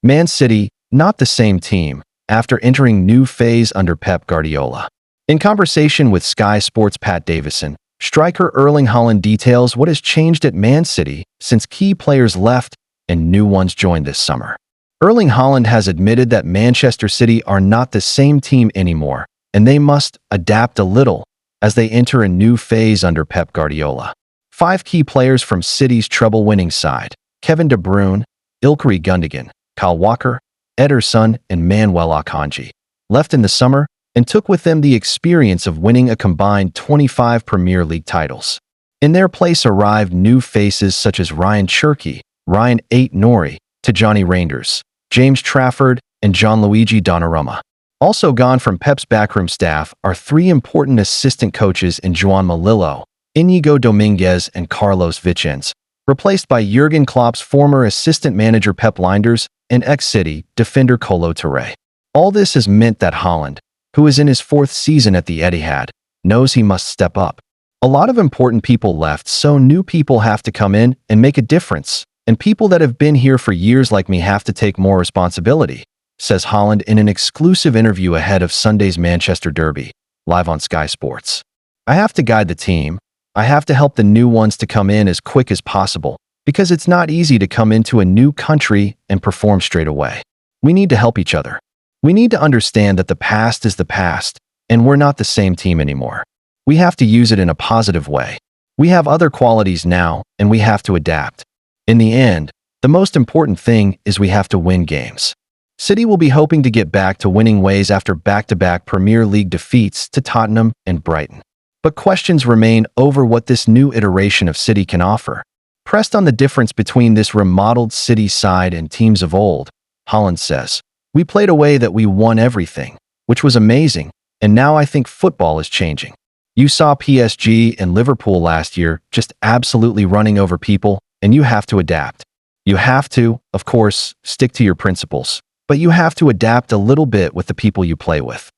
Man City, not the same team, after entering new phase under Pep Guardiola. In conversation with Sky Sports' Pat Davison, striker Erling Haaland details what has changed at Man City since key players left and new ones joined this summer. Erling Haaland has admitted that Manchester City are not the same team anymore, and they must adapt a little as they enter a new phase under Pep Guardiola. 5 key players from City's treble-winning side, Kevin De Bruyne, Ilkay Gundogan, Kyle Walker, Ederson, and Manuel Akanji, left in the summer and took with them the experience of winning a combined 25 Premier League titles. In their place arrived new faces such as Ryan Cherki, Ryan Ait-Nouri, Tijani Reinders, James Trafford, and Gianluigi Donnarumma. Also gone from Pep's backroom staff are 3 important assistant coaches in Joan Malillo, Inigo Dominguez, and Carlos Vicens, replaced by Jurgen Klopp's former assistant manager Pep Lijnders and ex-City defender Kolo Touré. All this has meant that Haaland, who is in his 4th season at the Etihad, knows he must step up. A lot of important people left, so new people have to come in and make a difference, and people that have been here for years like me have to take more responsibility, says Haaland in an exclusive interview ahead of Sunday's Manchester Derby, live on Sky Sports. I have to guide the team. I have to help the new ones to come in as quick as possible, because it's not easy to come into a new country and perform straight away. We need to help each other. We need to understand that the past is the past, and we're not the same team anymore. We have to use it in a positive way. We have other qualities now, and we have to adapt. In the end, the most important thing is we have to win games. City will be hoping to get back to winning ways after back-to-back Premier League defeats to Tottenham and Brighton. But questions remain over what this new iteration of City can offer. Pressed on the difference between this remodeled City side and teams of old, Haaland says, "We played a way that we won everything, which was amazing, and now I think football is changing. You saw PSG and Liverpool last year just absolutely running over people, and you have to adapt. You have to, of course, stick to your principles, but you have to adapt a little bit with the people you play with."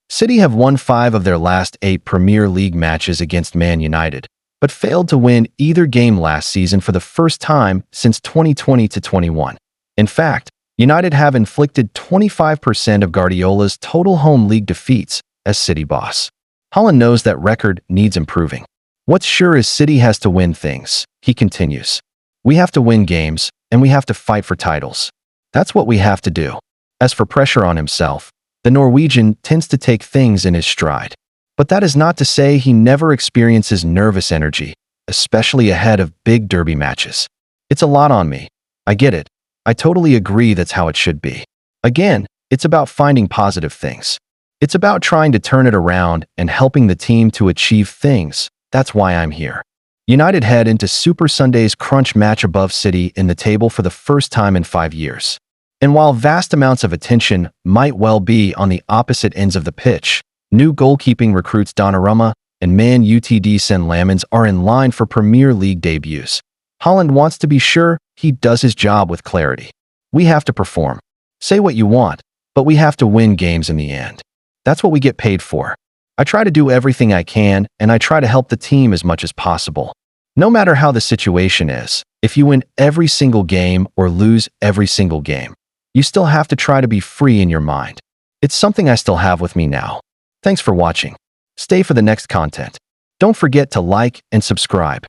City have won 5 of their last 8 Premier League matches against Man United, but failed to win either game last season for the first time since 2020-21. In fact, United have inflicted 25% of Guardiola's total home league defeats as City boss. Haaland knows that record needs improving. What's sure is City has to win things, he continues. We have to win games, and we have to fight for titles. That's what we have to do. As for pressure on himself, the Norwegian tends to take things in his stride. But that is not to say he never experiences nervous energy, especially ahead of big derby matches. It's a lot on me. I get it. I totally agree that's how it should be. Again, it's about finding positive things. It's about trying to turn it around and helping the team to achieve things. That's why I'm here. United head into Super Sunday's crunch match above City in the table for the first time in 5 years. And while vast amounts of attention might well be on the opposite ends of the pitch, new goalkeeping recruits Donnarumma and Man Utd Sen Lamens are in line for Premier League debuts. Haaland wants to be sure he does his job with clarity. We have to perform. Say what you want, but we have to win games in the end. That's what we get paid for. I try to do everything I can, and I try to help the team as much as possible. No matter how the situation is, if you win every single game or lose every single game, you still have to try to be free in your mind. It's something I still have with me now. Thanks for watching. Stay for the next content. Don't forget to like and subscribe.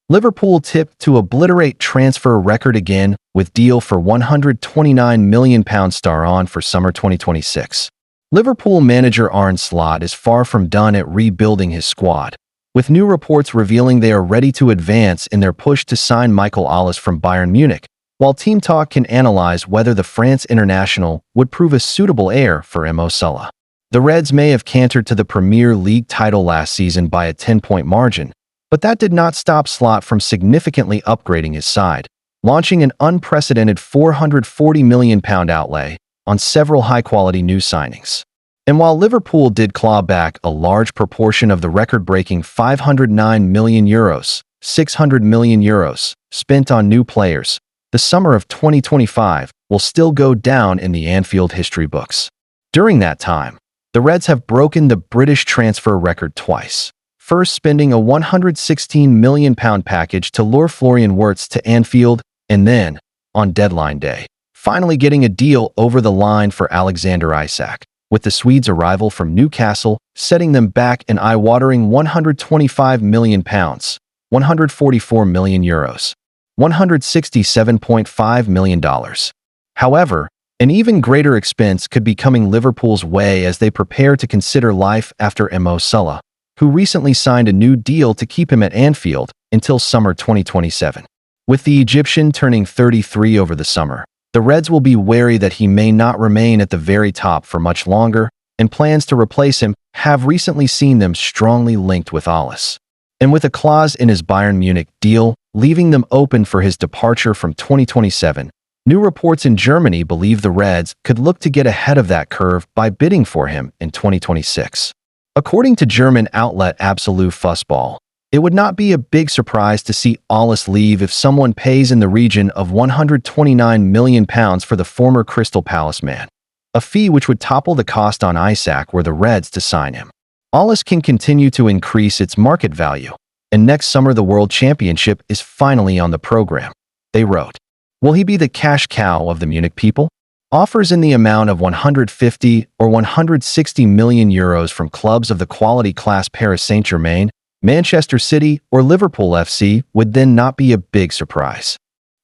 Liverpool tipped to obliterate transfer record again with deal for £129 million star on for summer 2026. Liverpool manager Arne Slot is far from done at rebuilding his squad, with new reports revealing they are ready to advance in their push to sign Michael Olise from Bayern Munich, while Team Talk can analyze whether the France international would prove a suitable heir for Mo Salah. The Reds may have cantered to the Premier League title last season by a 10-point margin, but that did not stop Slot from significantly upgrading his side, launching an unprecedented £440 million outlay on several high-quality new signings. And while Liverpool did claw back a large proportion of the record-breaking €509 million, €600 million spent on new players, the summer of 2025 will still go down in the Anfield history books. During that time, the Reds have broken the British transfer record twice, first spending a £116 million package to lure Florian Wirtz to Anfield, and then, on deadline day, finally getting a deal over the line for Alexander Isak, with the Swedes' arrival from Newcastle setting them back an eye-watering £125 million, €144 million, $167.5 million. However, an even greater expense could be coming Liverpool's way as they prepare to consider life after Mo Salah, who recently signed a new deal to keep him at Anfield until summer 2027. With the Egyptian turning 33 over the summer, the Reds will be wary that he may not remain at the very top for much longer, and plans to replace him have recently seen them strongly linked with Alice. And with a clause in his Bayern Munich deal, leaving them open for his departure from 2027, new reports in Germany believe the Reds could look to get ahead of that curve by bidding for him in 2026. According to German outlet Absolute Fußball, it would not be a big surprise to see Alice leave if someone pays in the region of £129 million for the former Crystal Palace man, a fee which would topple the cost on Isak were the Reds to sign him. Alice can continue to increase its market value, and next summer the World Championship is finally on the program. They wrote, "Will he be the cash cow of the Munich people?" Offers in the amount of 150 or 160 million euros from clubs of the quality class Paris Saint-Germain, Manchester City, or Liverpool FC would then not be a big surprise.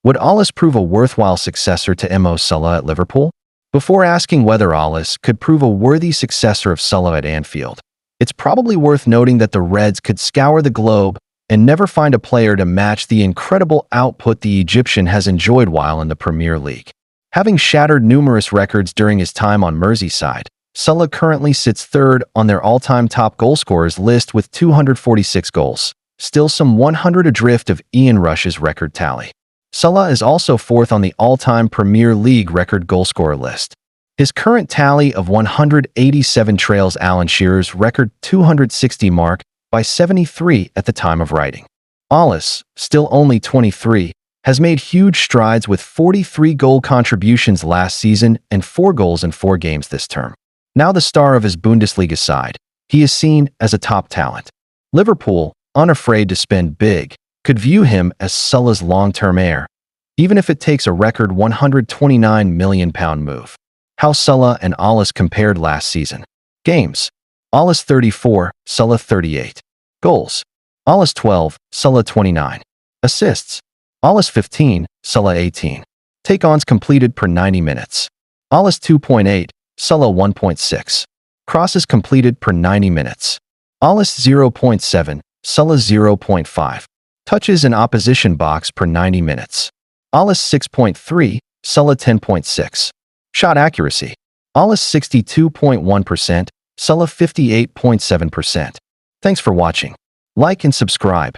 Would Alice prove a worthwhile successor to Mo Salah at Liverpool? Before asking whether Alice could prove a worthy successor of Salah at Anfield, it's probably worth noting that the Reds could scour the globe and never find a player to match the incredible output the Egyptian has enjoyed while in the Premier League. Having shattered numerous records during his time on Merseyside, Salah currently sits third on their all-time top goalscorers list with 246 goals, still some 100 adrift of Ian Rush's record tally. Salah is also fourth on the all-time Premier League record goalscorer list. His current tally of 187 trails Alan Shearer's record 260 mark by 73 at the time of writing. Alice, still only 23, has made huge strides with 43 goal contributions last season and 4 goals in 4 games this term. Now the star of his Bundesliga side, he is seen as a top talent. Liverpool, unafraid to spend big, could view him as Salah's long-term heir, even if it takes a record £129 million move. How Salah and Alice compared last season. Games: Alice 34, Salah 38. Goals: Alice 12, Salah 29. Assists: Alice 15, Salah 18. Take-ons completed per 90 minutes. Alice 2.8, Salah 1.6. Crosses completed per 90 minutes. Alice 0.7, Salah 0.5. Touches in opposition box per 90 minutes. Alice 6.3, Salah 10.6. Shot accuracy: Alice 62.1%, Salah 58.7%. Thanks for watching. Like and subscribe.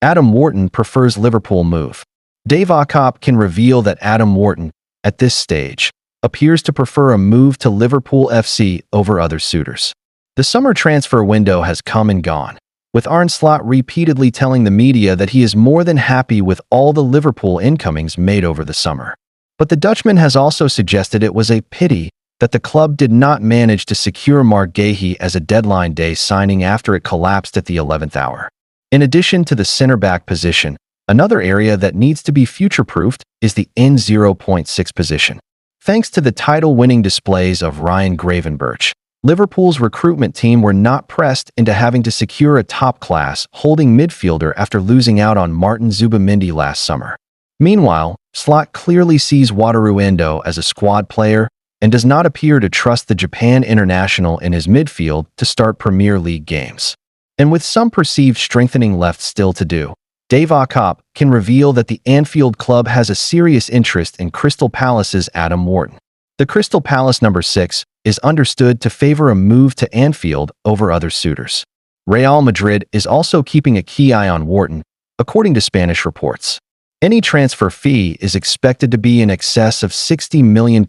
Adam Wharton prefers Liverpool move. Dave Akop can reveal that Adam Wharton, at this stage, appears to prefer a move to Liverpool FC over other suitors. The summer transfer window has come and gone, with Arne Slot repeatedly telling the media that he is more than happy with all the Liverpool incomings made over the summer. But the Dutchman has also suggested it was a pity that the club did not manage to secure Marc Guéhi as a deadline day signing after it collapsed at the 11th hour. In addition to the center-back position, another area that needs to be future-proofed is the N0.6 position. Thanks to the title-winning displays of Ryan Gravenberch, Liverpool's recruitment team were not pressed into having to secure a top-class holding midfielder after losing out on Martin Zubimendi last summer. Meanwhile, Slot clearly sees Wataru Endo as a squad player and does not appear to trust the Japan international in his midfield to start Premier League games. And with some perceived strengthening left still to do, Dave Akop can reveal that the Anfield club has a serious interest in Crystal Palace's Adam Wharton. The Crystal Palace number 6 is understood to favor a move to Anfield over other suitors. Real Madrid is also keeping a key eye on Wharton, according to Spanish reports. Any transfer fee is expected to be in excess of £60 million,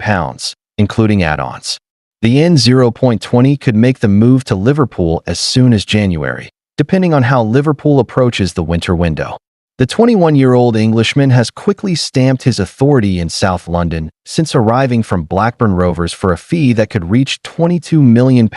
including add-ons. The N0.20 could make the move to Liverpool as soon as January, depending on how Liverpool approaches the winter window. The 21-year-old Englishman has quickly stamped his authority in South London since arriving from Blackburn Rovers for a fee that could reach £22 million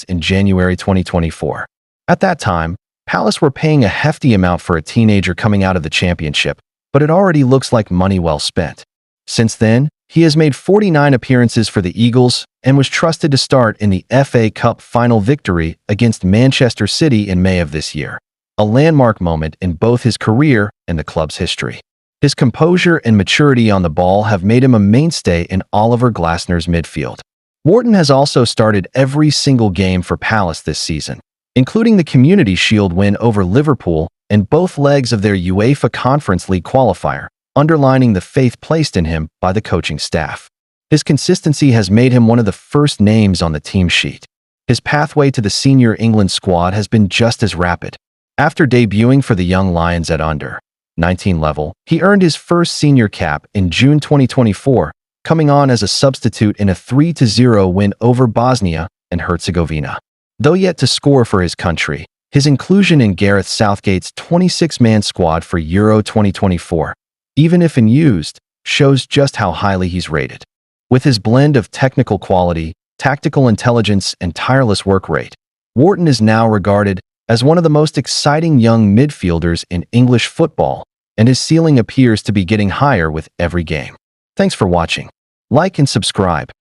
in January 2024. At that time, Palace were paying a hefty amount for a teenager coming out of the Championship, but it already looks like money well spent. Since then, he has made 49 appearances for the Eagles and was trusted to start in the FA Cup final victory against Manchester City in May of this year, a landmark moment in both his career and the club's history. His composure and maturity on the ball have made him a mainstay in Oliver Glasner's midfield. Wharton has also started every single game for Palace this season, including the Community Shield win over Liverpool and both legs of their UEFA Conference League qualifier, underlining the faith placed in him by the coaching staff. His consistency has made him one of the first names on the team sheet. His pathway to the senior England squad has been just as rapid. After debuting for the Young Lions at under-19 level, he earned his first senior cap in June 2024, coming on as a substitute in a 3-0 win over Bosnia and Herzegovina. Though yet to score for his country, his inclusion in Gareth Southgate's 26-man squad for Euro 2024, even if unused, shows just how highly he's rated. With his blend of technical quality, tactical intelligence, and tireless work rate, Wharton is now regarded as one of the most exciting young midfielders in English football, and his ceiling appears to be getting higher with every game. Thanks for watching. Like and subscribe.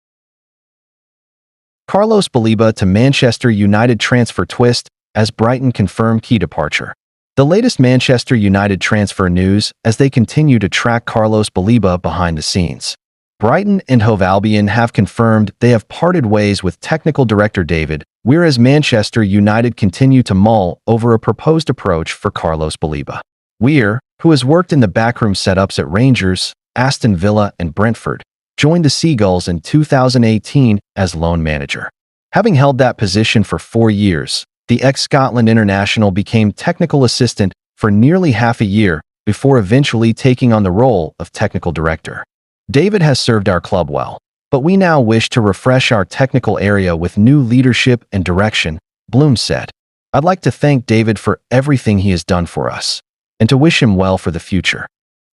Carlos Baleba to Manchester United transfer twist as Brighton confirm key departure. The latest Manchester United transfer news as they continue to track Carlos Baleba behind the scenes. Brighton and Hove Albion have confirmed they have parted ways with technical director David, whereas Manchester United continue to mull over a proposed approach for Carlos Baleba. Weir, who has worked in the backroom setups at Rangers, Aston Villa, and Brentford, joined the Seagulls in 2018 as loan manager. Having held that position for 4 years, the ex-Scotland international became technical assistant for nearly half a year before eventually taking on the role of technical director. David has served our club well, but we now wish to refresh our technical area with new leadership and direction, Bloom said. I'd like to thank David for everything he has done for us, and to wish him well for the future.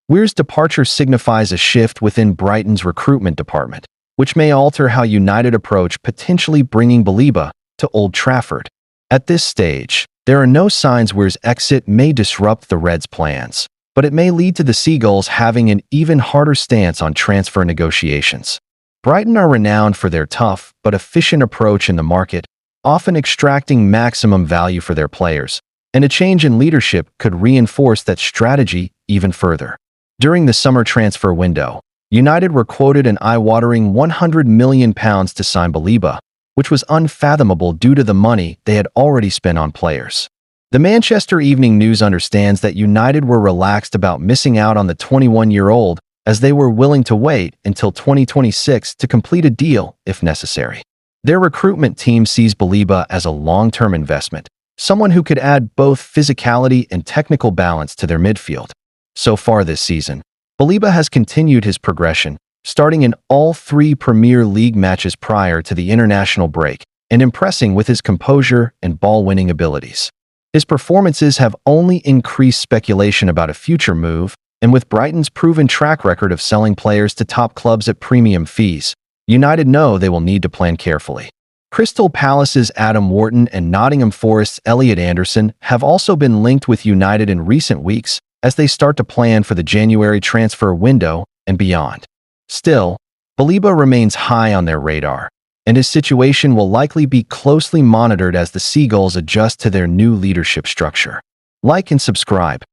Weir's departure signifies a shift within Brighton's recruitment department, which may alter how United approach potentially bringing Baleba to Old Trafford. At this stage, there are no signs Weir's exit may disrupt the Reds' plans, but it may lead to the Seagulls having an even harder stance on transfer negotiations. Brighton are renowned for their tough but efficient approach in the market, often extracting maximum value for their players, and a change in leadership could reinforce that strategy even further. During the summer transfer window, United were quoted an eye-watering £100 million to sign Baleba, which was unfathomable due to the money they had already spent on players. The Manchester Evening News understands that United were relaxed about missing out on the 21-year-old as they were willing to wait until 2026 to complete a deal if necessary. Their recruitment team sees Baleba as a long-term investment, someone who could add both physicality and technical balance to their midfield. So far this season, Baleba has continued his progression, starting in all 3 Premier League matches prior to the international break and impressing with his composure and ball-winning abilities. His performances have only increased speculation about a future move, and with Brighton's proven track record of selling players to top clubs at premium fees, United know they will need to plan carefully. Crystal Palace's Adam Wharton and Nottingham Forest's Elliot Anderson have also been linked with United in recent weeks as they start to plan for the January transfer window and beyond. Still, Baleba remains high on their radar, and his situation will likely be closely monitored as the Seagulls adjust to their new leadership structure. Like and subscribe.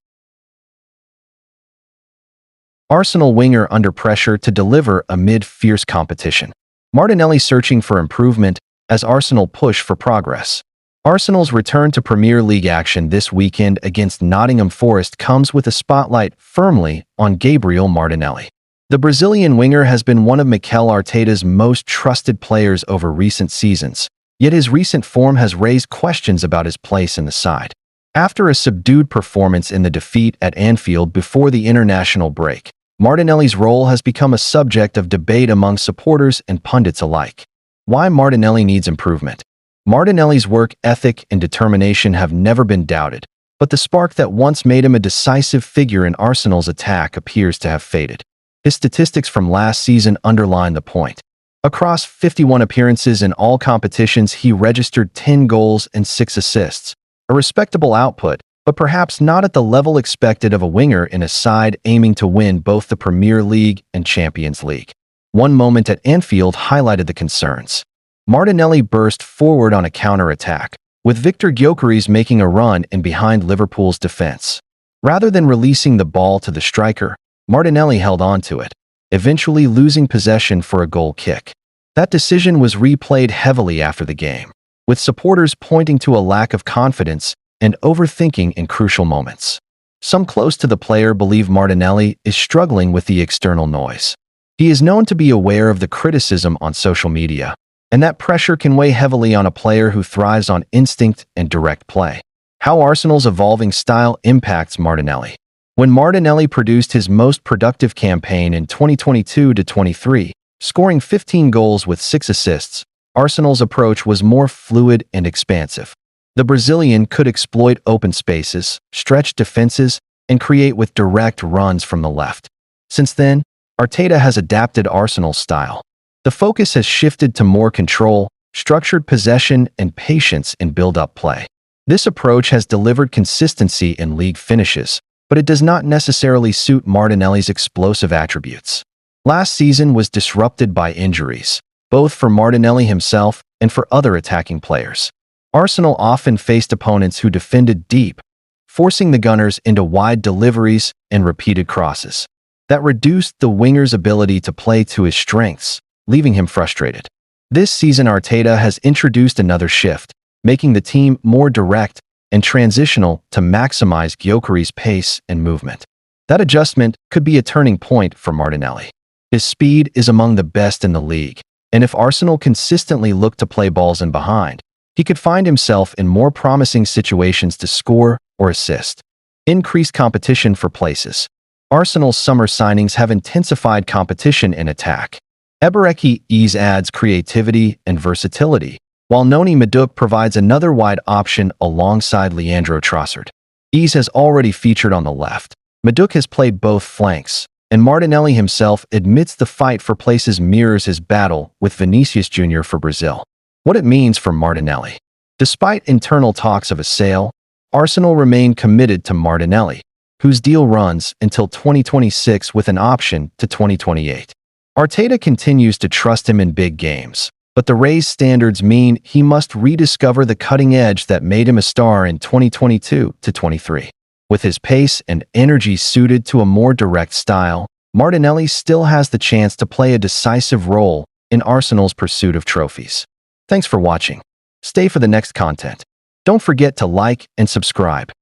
Arsenal winger under pressure to deliver amid fierce competition. Martinelli searching for improvement as Arsenal push for progress. Arsenal's return to Premier League action this weekend against Nottingham Forest comes with a spotlight firmly on Gabriel Martinelli. The Brazilian winger has been one of Mikel Arteta's most trusted players over recent seasons, yet his recent form has raised questions about his place in the side. After a subdued performance in the defeat at Anfield before the international break, Martinelli's role has become a subject of debate among supporters and pundits alike. Why Martinelli needs improvement? Martinelli's work ethic and determination have never been doubted, but the spark that once made him a decisive figure in Arsenal's attack appears to have faded. His statistics from last season underline the point. Across 51 appearances in all competitions, he registered 10 goals and 6 assists, a respectable output, but perhaps not at the level expected of a winger in a side aiming to win both the Premier League and Champions League. One moment at Anfield highlighted the concerns. Martinelli burst forward on a counter-attack, with Victor Gyökeres making a run in behind Liverpool's defense. Rather than releasing the ball to the striker, Martinelli held on to it, eventually losing possession for a goal kick. That decision was replayed heavily after the game, with supporters pointing to a lack of confidence and overthinking in crucial moments. Some close to the player believe Martinelli is struggling with the external noise. He is known to be aware of the criticism on social media, and that pressure can weigh heavily on a player who thrives on instinct and direct play. How Arsenal's evolving style impacts Martinelli. When Martinelli produced his most productive campaign in 2022-23, scoring 15 goals with 6 assists, Arsenal's approach was more fluid and expansive. The Brazilian could exploit open spaces, stretch defenses, and create with direct runs from the left. Since then, Arteta has adapted Arsenal's style. The focus has shifted to more control, structured possession, and patience in build-up play. This approach has delivered consistency in league finishes, but it does not necessarily suit Martinelli's explosive attributes. Last season was disrupted by injuries, both for Martinelli himself and for other attacking players. Arsenal often faced opponents who defended deep, forcing the Gunners into wide deliveries and repeated crosses. That reduced the winger's ability to play to his strengths, leaving him frustrated. This season Arteta has introduced another shift, making the team more direct and transitional to maximize Gyökeres' pace and movement. That adjustment could be a turning point for Martinelli. His speed is among the best in the league, and if Arsenal consistently look to play balls in behind, he could find himself in more promising situations to score or assist. Increased competition for places. Arsenal's summer signings have intensified competition in attack. Eberechi Eze adds creativity and versatility, while Noni Madueke provides another wide option alongside Leandro Trossard. Eze has already featured on the left. Madueke has played both flanks, and Martinelli himself admits the fight for places mirrors his battle with Vinicius Jr. for Brazil. What it means for Martinelli. Despite internal talks of a sale, Arsenal remain committed to Martinelli, whose deal runs until 2026 with an option to 2028. Arteta continues to trust him in big games, but the raised standards mean he must rediscover the cutting edge that made him a star in 2022-23. With his pace and energy suited to a more direct style, Martinelli still has the chance to play a decisive role in Arsenal's pursuit of trophies. Thanks for watching. Stay for the next content. Don't forget to like and subscribe.